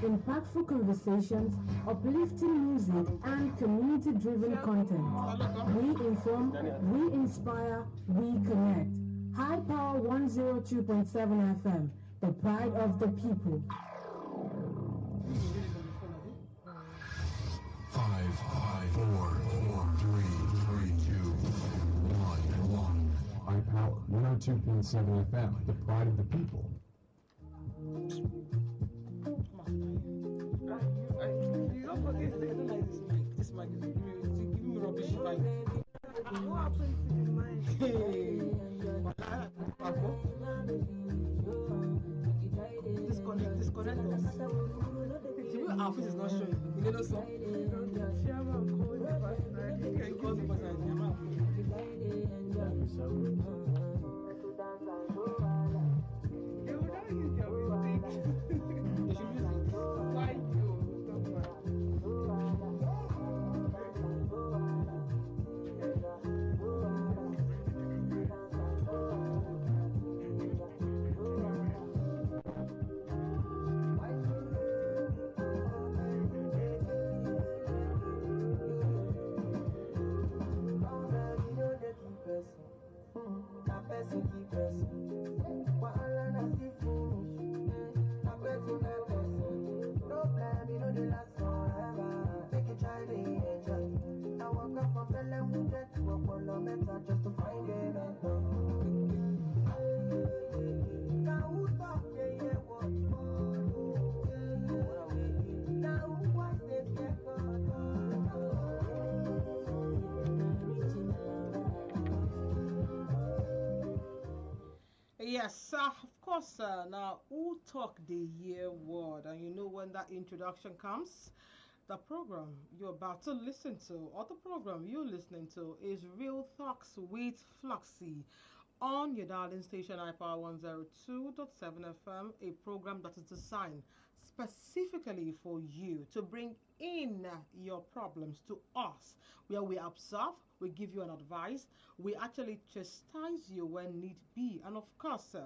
impactful conversations, uplifting music, and community-driven content. We inform, we inspire, we connect. High Power 102.7 FM, the pride of the people. Five, four, three, two, one. High Power 102.7 FM, the pride of the people. You don't forget, I don't like this mic. This mic is giving me rubbish vibe. What happened to the mic? Hey, disconnect us. Our face is not showing. You know song? Chairman called the personality. You can call the personality. They would not use your music. They should use it. Why you? Don't mind. Just to find Yes, of course. Now, who talk the year word? And you know when that introduction comes, the program you're about to listen to, or the program you're listening to, is Real Talks with Floxy on your darling station iPower 102.7 FM, a program that is designed specifically for you to bring in your problems to us, where we observe, we give you an advice, we actually chastise you when need be, and of course,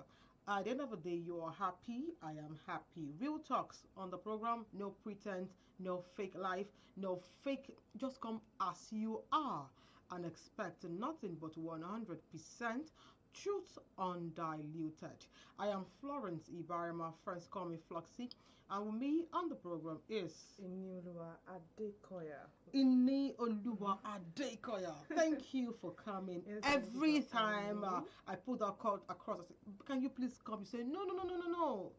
at the end of the day, you are happy, I am happy. Real talks on the program, no pretense, no fake life, no fake, just come as you are and expect nothing but 100% truth undiluted. I am Florence Ibarima, friends call me Floxy, and with me on the program is Inioluwa Adekoya. Inioluwa Adekoya. Thank you for coming. Yes, Every time I put that call across, I say, can you please come? You say, no,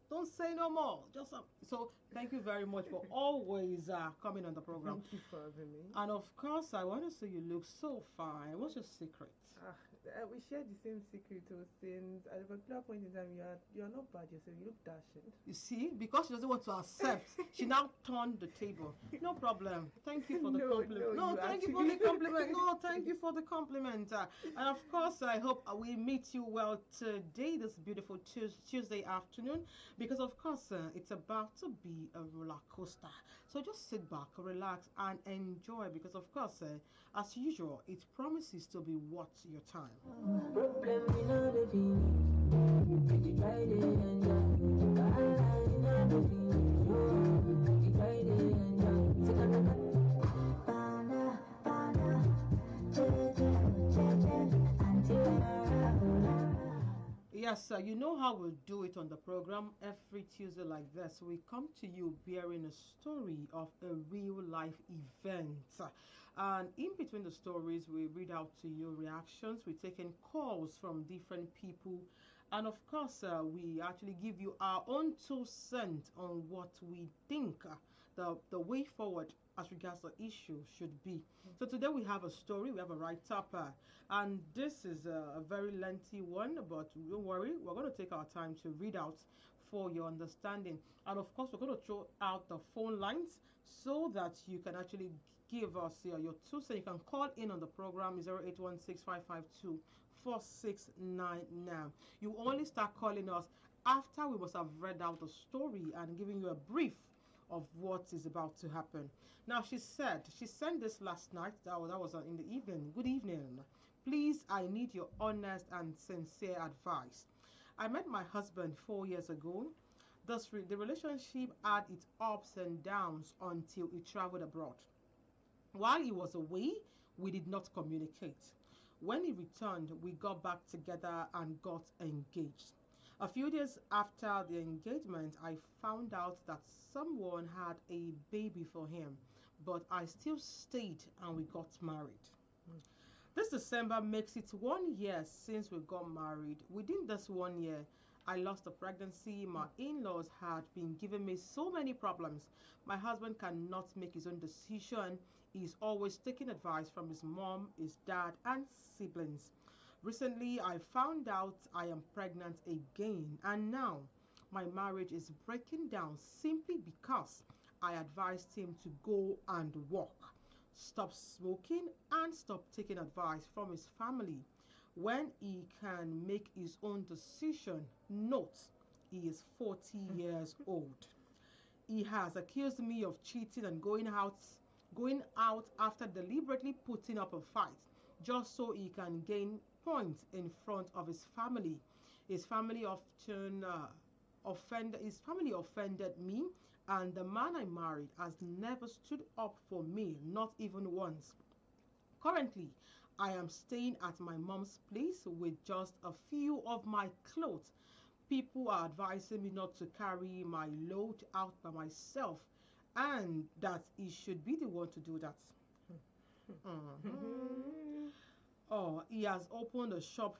don't say no more. Just so thank you very much for always coming on the program. Thank you for having me. And of course, I want to say you look so fine. What's your secret? We share the same secret. Since at a particular point in time, you're not bad yourself. You look dashing. You see, because she doesn't want to accept, she now turned the table. No problem. Thank you for the compliment. No, thank you for the compliment. No, thank you for the compliment. And of course, I hope we meet you well today, this beautiful Tuesday afternoon, because of course, it's about to be a roller coaster. So just sit back, relax, and enjoy, because of course, as usual, it promises to be worth your time. Yes, you know how we'll do it on the program every Tuesday like this. We come to you bearing a story of a real life event. And in between the stories, we read out to you reactions. We're taking calls from different people. And of course, we actually give you our own 2 cents on what we think the way forward as regards the issue should be. So today we have a story, we have a write-up, and this is a very lengthy one, but don't worry, we're going to take our time to read out for your understanding. And of course, we're going to throw out the phone lines so that you can actually give us your 2 cents. You can call in on the program 0816-552-4699. You only start calling us after we must have read out the story and giving you a brief of what is about to happen. Now, she sent this last night. That was in the evening. Good evening. Please, I need your honest and sincere advice. I met my husband 4 years ago, The relationship had its ups and downs until he traveled abroad. While he was away, we did not communicate. When he returned, we got back together and got engaged. A few days after the engagement, I found out that someone had a baby for him, but I still stayed and we got married. This December makes it 1 year since we got married. Within this 1 year, I lost a pregnancy. My in laws had been giving me so many problems. My husband cannot make his own decision. He's always taking advice from his mom, his dad, and siblings. Recently, I found out I am pregnant again, and now my marriage is breaking down simply because I advised him to go and walk, stop smoking, and stop taking advice from his family when he can make his own decision. Note, he is 40 years old. He has accused me of cheating and going out after deliberately putting up a fight just so he can gain points in front of his family. His family often his family offended me, and the man I married has never stood up for me, not even once. Currently, I am staying at my mom's place with just a few of my clothes. People are advising me not to carry my load out by myself and that he should be the one to do that. Mhm. Oh, he also opened a shop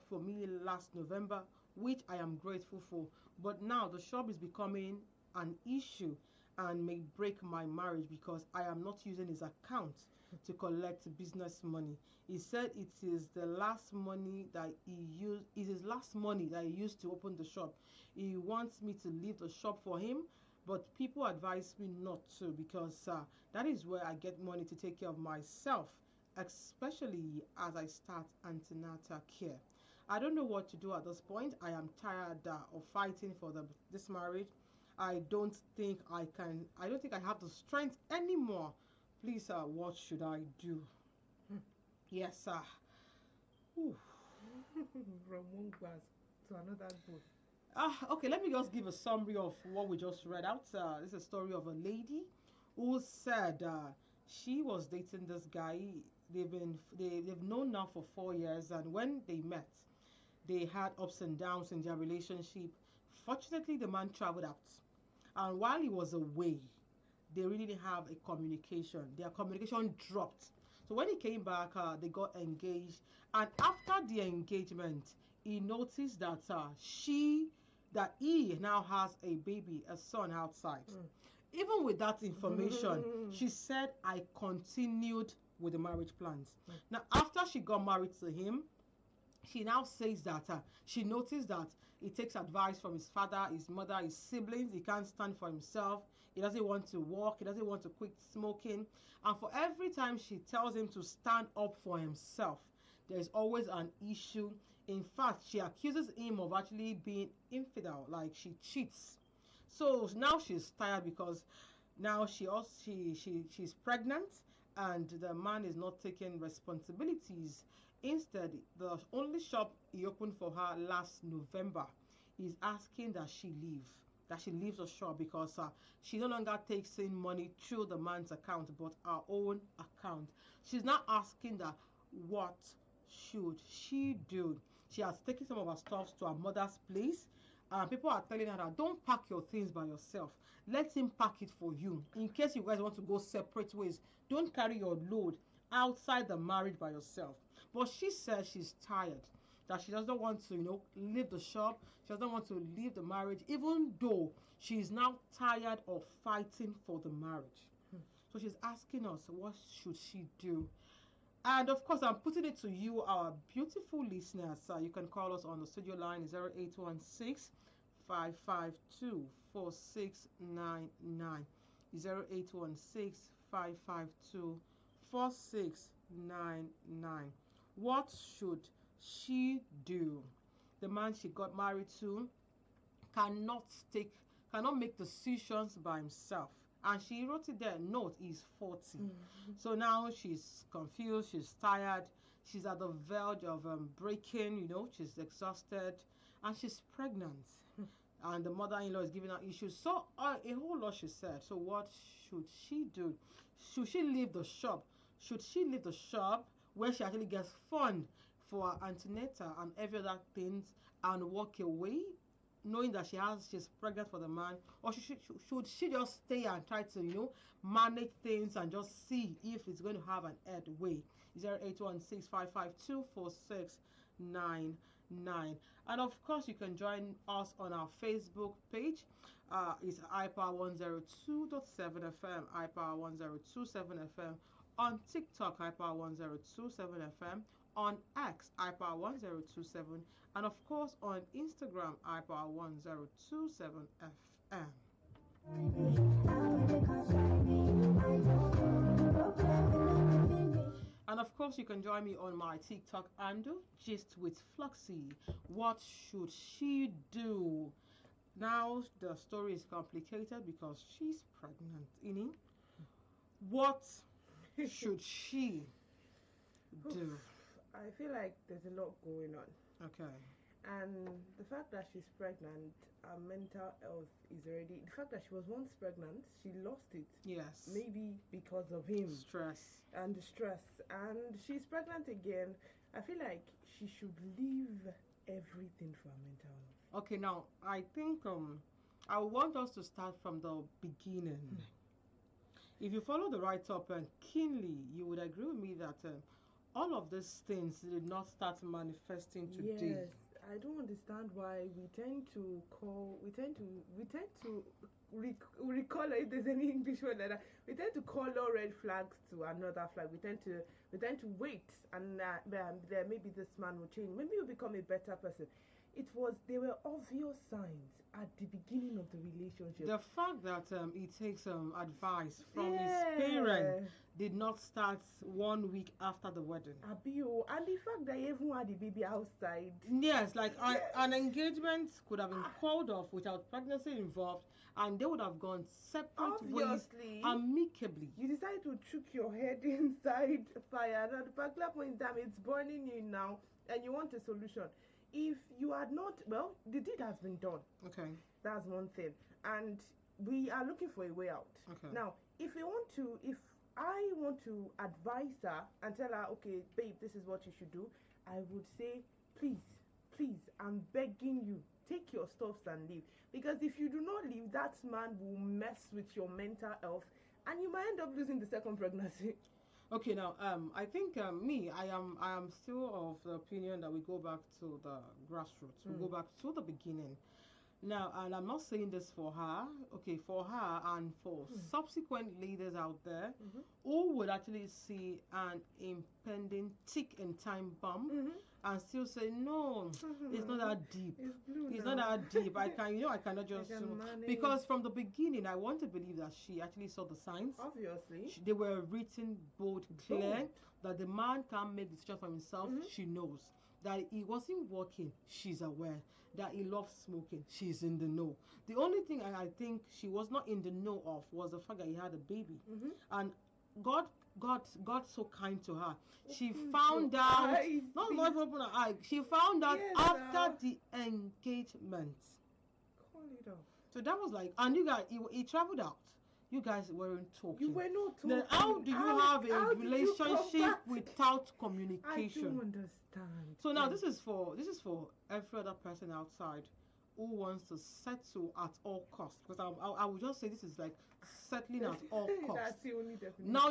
for me last November, which I am grateful for. But now the shop is becoming an issue and may break my marriage because I am not using his account to collect business money. He said it is the last money that he used is his last money that he used to open the shop. He wants me to leave the shop for him, but people advise me not to because that is where I get money to take care of myself, especially as I start antenatal care. I don't know what to do at this point. I am tired of fighting for this marriage. I don't think I have the strength anymore. Please, what should I do? Yes, sir. Ooh. From one glass to another bowl. Okay, let me just give a summary of what we just read out. This is a story of a lady who said she was dating this guy. They've known now for 4 years, and when they met, they had ups and downs in their relationship. Fortunately, the man traveled out, and while he was away, they really didn't have a communication. Their communication dropped. So when he came back, they got engaged, and after the engagement, he noticed that he now has a baby, a son outside. Even with that information, she said, I continued with the marriage plans. Now, after she got married to him, she now says that she noticed that he takes advice from his father, his mother, his siblings. He can't stand for himself. He doesn't want to walk. He doesn't want to quit smoking. And for every time she tells him to stand up for himself, there's always an issue. In fact, she accuses him of actually being infidel, like she cheats. So now she's tired because now she's pregnant and the man is not taking responsibilities. Instead, the only shop he opened for her last November is asking that she leaves the shop because she no longer takes in money through the man's account but her own account. She's now asking that what should she do? She has taken some of her stuff to her mother's place. People are telling her that don't pack your things by yourself. Let him pack it for you. In case you guys want to go separate ways, don't carry your load outside the marriage by yourself. But she says she's tired, that she doesn't want to, leave the shop. She doesn't want to leave the marriage, even though she is now tired of fighting for the marriage. So she's asking us, what should she do? And of course, I'm putting it to you, our beautiful listeners. You can call us on the studio line 0816 552 4699. 0816 552 4699. What should she do? The man she got married to cannot take cannot make decisions by himself. And she wrote it there, note he's 40. So now she's confused, she's tired, she's at the verge of breaking, she's exhausted, and she's pregnant. and the mother-in-law is giving her issues. So a whole lot she said. So what should she do? Should she leave the shop? Should she leave the shop where she actually gets fund for her antenatal and every other things and walk away, knowing that she's pregnant for the man, or should she just stay and try to manage things and just see if it's going to have an headway? 0816552469. And of course, you can join us on our Facebook page. It's iPower102.7 FM, iPower1027 FM. On TikTok, iPower1027 FM. On X, iPower1027. And of course, on Instagram, iPower1027 FM. And of course, you can join me on my TikTok handle, Gist with Floxy. What should she do? Now, the story is complicated because she's pregnant. What should she do? I feel like there's a lot going on. Okay. And the fact that she's pregnant, her mental health is already. The fact that she was once pregnant, she lost it. Yes. Maybe because of him. Stress. And the stress. And she's pregnant again. I feel like she should leave everything for her mental health. Okay, now I think I want us to start from the beginning. If you follow the write-up and keenly, you would agree with me that all of these things did not start manifesting today. Yes, I don't understand why we tend to recall, if there's any English word like that, we tend to color red flags to another flag. We tend to wait, and there maybe this man will change. Maybe he'll become a better person. There were obvious signs at the beginning of the relationship. The fact that he takes advice from his parents did not start 1 week after the wedding. Abio, and the fact that he even had the baby outside. Yes, like an engagement could have been called off without pregnancy involved, and they would have gone separate ways amicably. You decided to chook your head inside fire. At a particular point in time, it's burning you now, and you want a solution. If you had not, well, the deed has been done. Okay. That's one thing. And we are looking for a way out. Okay. Now, if I want to advise her and tell her, okay, babe, this is what you should do, I would say, please, I'm begging you, take your stuffs and leave. Because if you do not leave, that man will mess with your mental health and you might end up losing the second pregnancy. Okay, now I think I am still of the opinion that we go back to the grassroots. We go back to the beginning. Now, and I'm not saying this for her, okay, for her and for subsequent leaders out there who would actually see an impending tick in time bomb and still say, no, it's not that deep. It's not that deep. I cannot just because from the beginning, I want to believe that she actually saw the signs. Obviously. They were written bold, clear, that the man can't make decisions for himself. She knows. That he wasn't working, she's aware. That he loves smoking, she's in the know. The only thing I think she was not in the know of was the fact that he had a baby. And God so kind to her. She found out, not even open her eye, she found out after the engagement. Call it off. So that was like, and you guys, he traveled out. You guys weren't talking. You were not talking. Then how do you have a relationship without communication? I don't understand. So now this is for every other person outside who wants to settle at all costs. Because I would just say this is like settling at all costs. That's the only definition. Now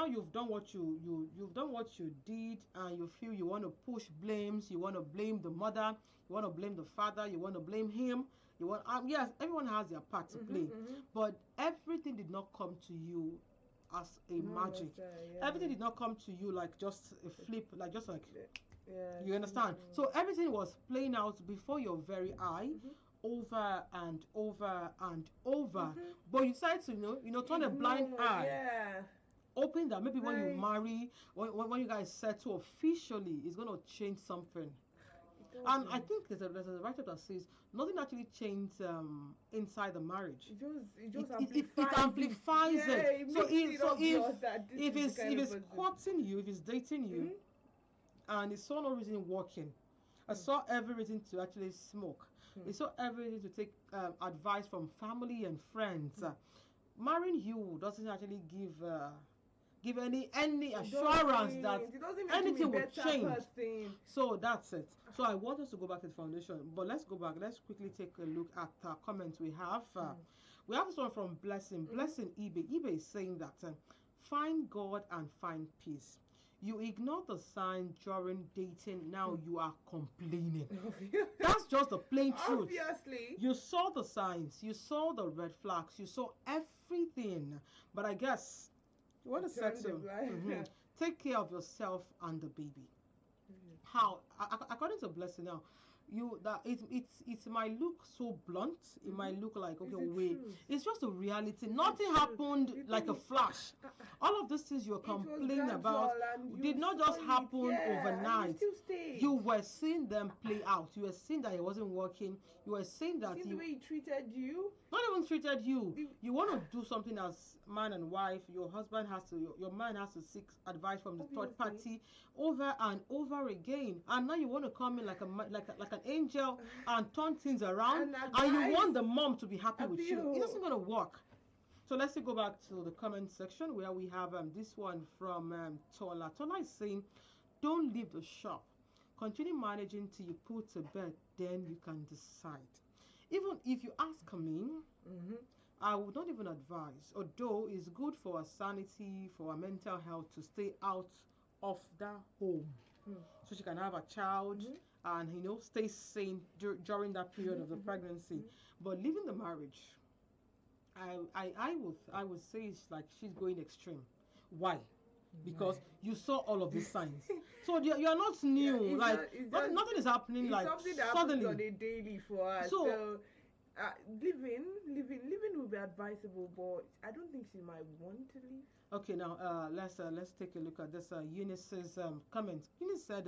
you've done what you've done what you did, and you feel you want to push blames. You want to blame the mother. You want to blame the father. You want to blame him. You want yes, everyone has their part to play, but everything did not come to you as a magic. Everything did not come to you like just a flip, like just like you understand. So everything was playing out before your very eye, over and over and over. But you decided to turn a blind eye. Open that maybe when you marry, when you guys settle officially, it's gonna change something. And I think there's a write-up that says nothing actually changed inside the marriage. It amplifies it. So if it's courting you, if it's dating you, and it's for no reason working, I saw every reason to actually smoke. It's so everything to take advice from family and friends. Marrying you doesn't actually give any assurance that anything will change. Person. So that's it. So I want us to go back to the foundation, but let's go back. Let's quickly take a look at comments we have. We have this one from Blessing. Blessing eBay. eBay is saying that find God and find peace. You ignore the sign during dating. Now you are complaining. That's just the plain truth. Obviously. You saw the signs. You saw the red flags. You saw everything. But I guess you want to settle. Take care of yourself and the baby. How? According to Blessing now, it might look so blunt. It might look like wait. It's just a reality. Nothing happened like a flash. All of these things you're complaining about did not just happen overnight. You were seeing them play out. You were seeing that it wasn't working. You were seeing that the way he treated you. Not even treated you. You want to do something as man and wife. Your husband has to. Your man has to seek advice from the third party over and over again. And now you want to come in like an angel and turn things around, and you want the mom to be happy with you. It isn't gonna work. So let's go back to the comment section where we have this one from Tola. Tola is saying, don't leave the shop. Continue managing till you put to bed, then you can decide. Even if you ask me, I would not even advise, although it's good for our sanity, for our mental health to stay out of the home. So she can have a child and stay sane during that period of the pregnancy. But leaving the marriage, I would say it's like she's going extreme. Why? Because you saw all of these signs. So you're not new. Nothing is happening like something that suddenly. happens on a daily for us. So living will be advisable, but I don't think she might want to leave. Okay, now let's take a look at this. Eunice's comment. Eunice said,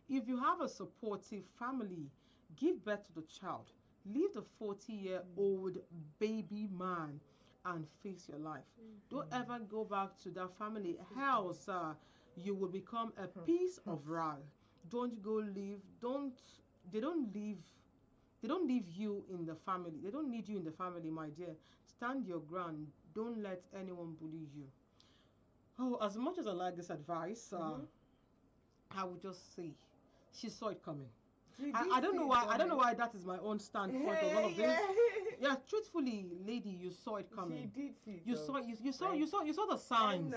if you have a supportive family, give birth to the child. Leave the 40-year-old baby man and face your life. Don't ever go back to that family house. You will become a piece of rag. Don't go live. They don't leave you in the family. They don't need you in the family, my dear. Stand your ground. Don't let anyone bully you. Oh, as much as I like this advice, I would just say she saw it coming. I don't know why. I don't know why that is my own standpoint of all of this. Yeah, truthfully, lady, you saw it coming. She did see. You saw the signs.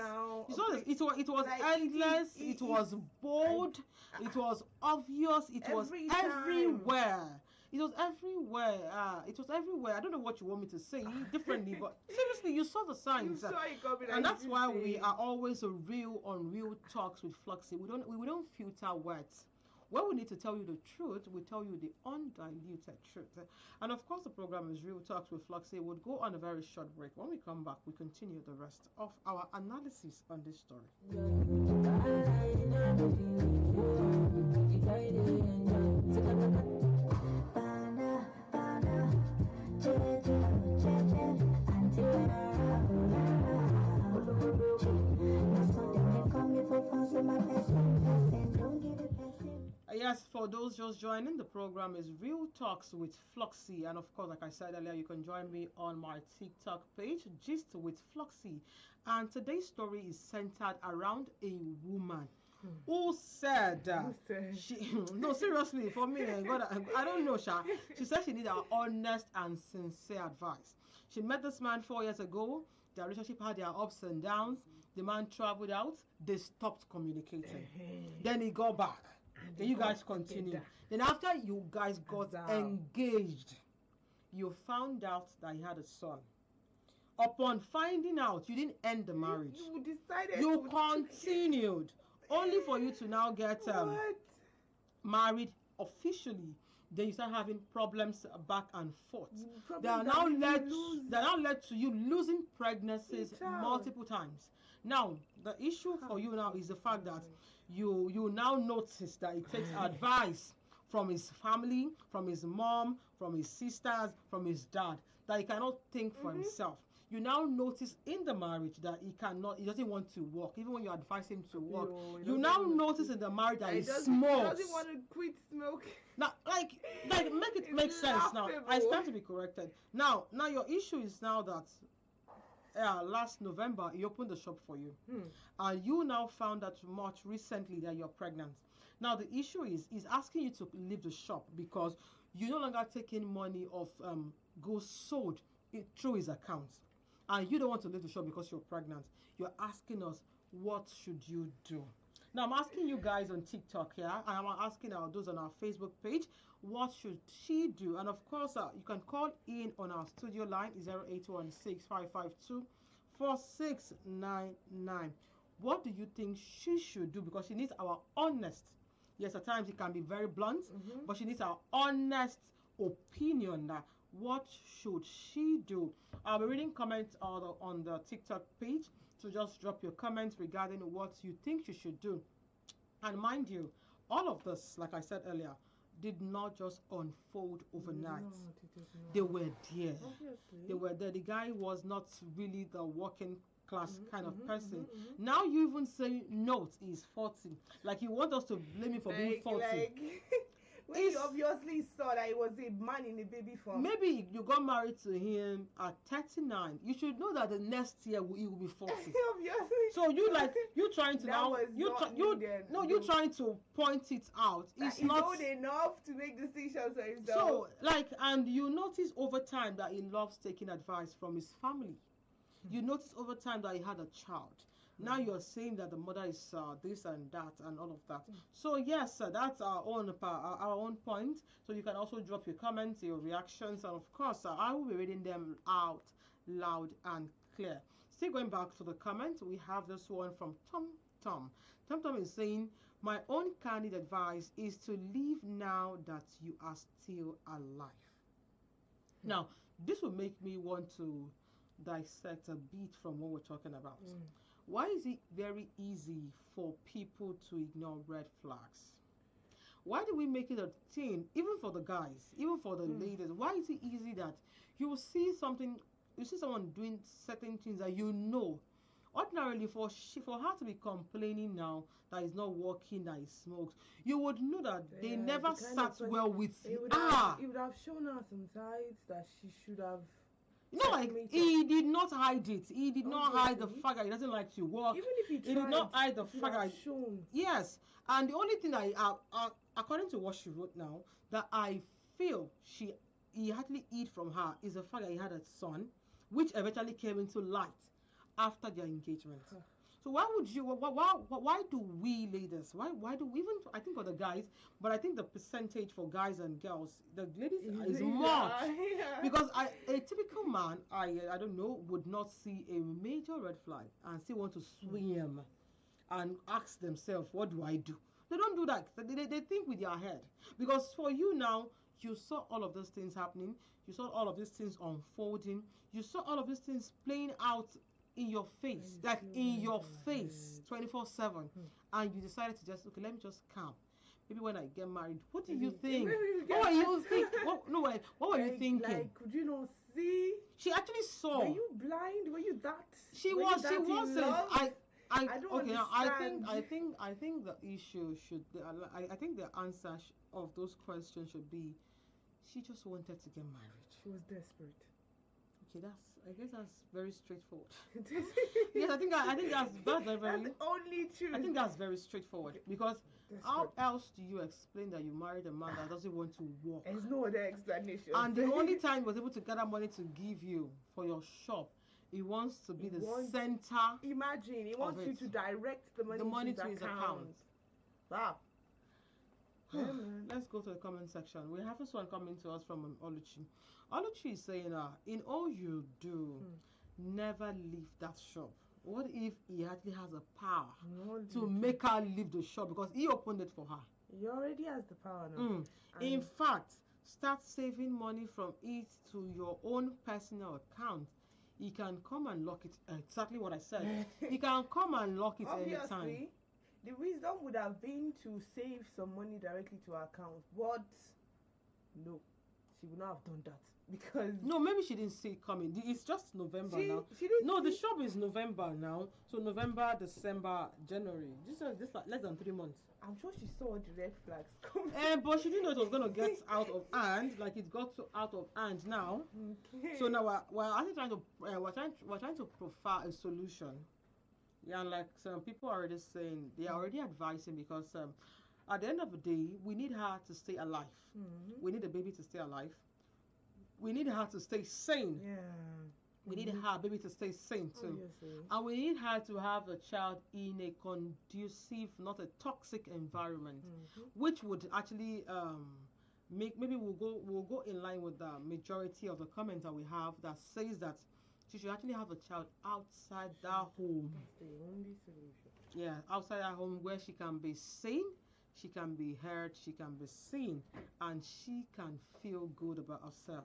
You saw this. It was endless. It was bold. It was obvious. It was everywhere. It was everywhere. It was everywhere. I don't know what you want me to say differently, but seriously, you saw the signs. You saw it coming, and that's why we are always a real on real talks with Floxy. We don't filter words. When we need to tell you the truth, we tell you the undiluted truth. And of course, the program is Real Talks with Floxy. We'll go on a very short break. When we come back, we continue the rest of our analysis on this story. Yes, for those just joining, the program is Real Talks with Floxy. And of course, like I said earlier, you can join me on my TikTok page, Gist with Floxy. And today's story is centered around a woman who said, no, seriously, for me, I don't know, Sha. She said she needed honest and sincere advice. She met this man 4 years ago. Their relationship had their ups and downs. The man traveled out. They stopped communicating. Then he got back. Then you guys continued. Then after you guys got engaged, you found out that he had a son. Upon finding out, you didn't end the marriage. You decided. You continued, only for you to now get married officially. Then you start having problems back and forth. They are now led to you losing pregnancies multiple times. Now, the issue for you now is the fact that you now notice that it takes advice from his family, from his mom, from his sisters, from his dad, that he cannot think for himself. you now notice in the marriage that he doesn't want to work, even when you advise him to work. You now notice in the marriage that he smokes. He doesn't want to quit smoking. Now, like make it make sense now. I stand to be corrected. Now your issue is now that last November he opened the shop for you, and you now found out much recently that you're pregnant. Now the issue is he's asking you to leave the shop because you're no longer taking money of goods sold through his account, and you don't want to leave the shop because you're pregnant. You're asking us, what should you do? Now I'm asking you guys on TikTok here, and I'm asking those on our Facebook page, what should she do? And of course, you can call in on our studio line 0816-552-4699. What do you think she should do? Because she needs our honest. Yes, at times it can be very blunt, but she needs our honest opinion. What should she do? I'll be reading comments on the TikTok page, so just drop your comments regarding what you think she should do. And mind you, all of this, like I said earlier, did not just unfold overnight. No, it did not. They were there. Obviously. They were there. The guy was not really the working class kind of person. Now you even say no, he's 40. Like you want us to blame him for being 40. When you obviously saw that he was a man in a baby form. Maybe you got married to him at 39. You should know that the next year he will be 40. Obviously. So you trying to now you trying to point it out. It's not old enough to make decisions for himself. So and you notice over time that he loves taking advice from his family. You notice over time that he had a child. Now you're saying that the mother is this and that and all of that. So yes, that's our own point. So you can also drop your comments, your reactions, and of course I will be reading them out loud and clear. Still going back to the comment, we have this one from Tom. Tom is saying, my own candid advice is to leave now that you are still alive. Now this will make me want to dissect a bit from what we're talking about. Why is it very easy for people to ignore red flags? Why do we make it a thing, even for the guys, even for the ladies? Why is it easy that you will see someone doing certain things that you know, ordinarily for her to be complaining now that he's not working, that he smokes, you would know that they never sat well with you. He would have shown her some sides that she should have. You know, like he did not hide it. He did not hide the fact that he doesn't like to work. Even if he did not hide the fact that shown. Yes, and the only thing that according to what she wrote now, that I feel he hardly hid from her is the fact that he had a son, which eventually came into light after their engagement. So why do we ladies, why do we, even I think for the guys, but I think the percentage for guys and girls, the ladies is much. Because a typical man, I don't know, would not see a major red flag and still want to swim and ask themselves, what do I do? They don't do that. They think with their head. Because for you now, you saw all of those things happening, you saw all of these things unfolding, you saw all of these things playing out in your face, like in your face 24/7, and you decided to just, okay, let me just calm. Maybe when I get married, what do you think? What were you thinking? What were you thinking? Like, could you not see? She actually saw. Were you blind? Were you that? She wasn't. I don't understand. I think the issue should. I think the answer of those questions should be, she just wanted to get married. She was desperate. Okay, I guess that's very straightforward. Yes, I think that's very. That's the only truth. I think that's very straightforward, because how else do you explain that you married a man that doesn't want to work? There's no other explanation. And the only time he was able to gather money to give you for your shop, he wants to be the center. Imagine, he wants you to direct the money to his account. Wow. Let's go to the comment section. We have this one coming to us from Oluchi. Oluchi is saying, in all you do, never leave that shop. What if he actually has a power to make her leave the shop because he opened it for her? He already has the power now. In fact, start saving money from it to your own personal account. He can come and lock it. Exactly what I said. He can come and lock it anytime. The wisdom would have been to save some money directly to her account, but no, she would not have done that because No, maybe she didn't see it coming. It's just November she now. she didn't No, the see. shop is November now. So November, December, January. This like less than 3 months. I'm sure she saw the red flags coming. But she didn't know it was gonna get out of hand. Like it got so out of hand now. Okay. So now we're actually trying to we're trying to profile a solution. Yeah, and like some people are already saying, they are already advising because at the end of the day, we need her to stay alive. Mm-hmm. We need the baby to stay alive. We need her to stay sane. Yeah. We need her baby to stay sane too. Obviously. And we need her to have a child in a conducive, not a toxic environment, which would actually make maybe we'll go in line with the majority of the comments that we have that says that she should actually have a child outside that home. That's the only solution. Yeah, outside her home where she can be seen, she can be heard, she can be seen, and she can feel good about herself.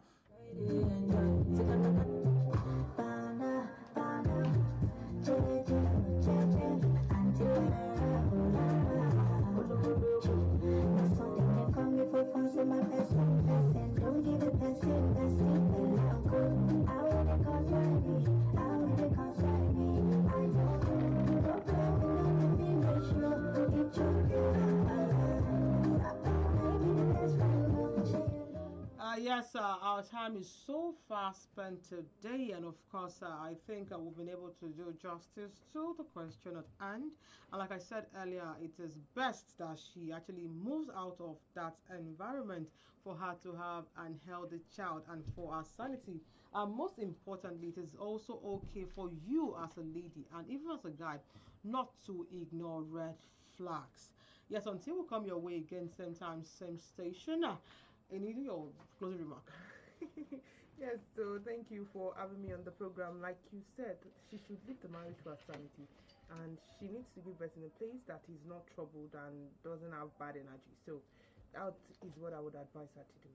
Yes, our time is so fast spent today, and of course, I think we've been able to do justice to the question at hand. And like I said earlier, it is best that she actually moves out of that environment for her to have an healthy child and for her sanity. And most importantly, it is also okay for you as a lady and even as a guy not to ignore red flags. Yes, until we come your way again, same time, same station. Any your closing remark? Yes, so thank you for having me on the program. Like you said, she should leave the marriage for her sanity, and she needs to give birth in a place that is not troubled and doesn't have bad energy. So that is what I would advise her to do.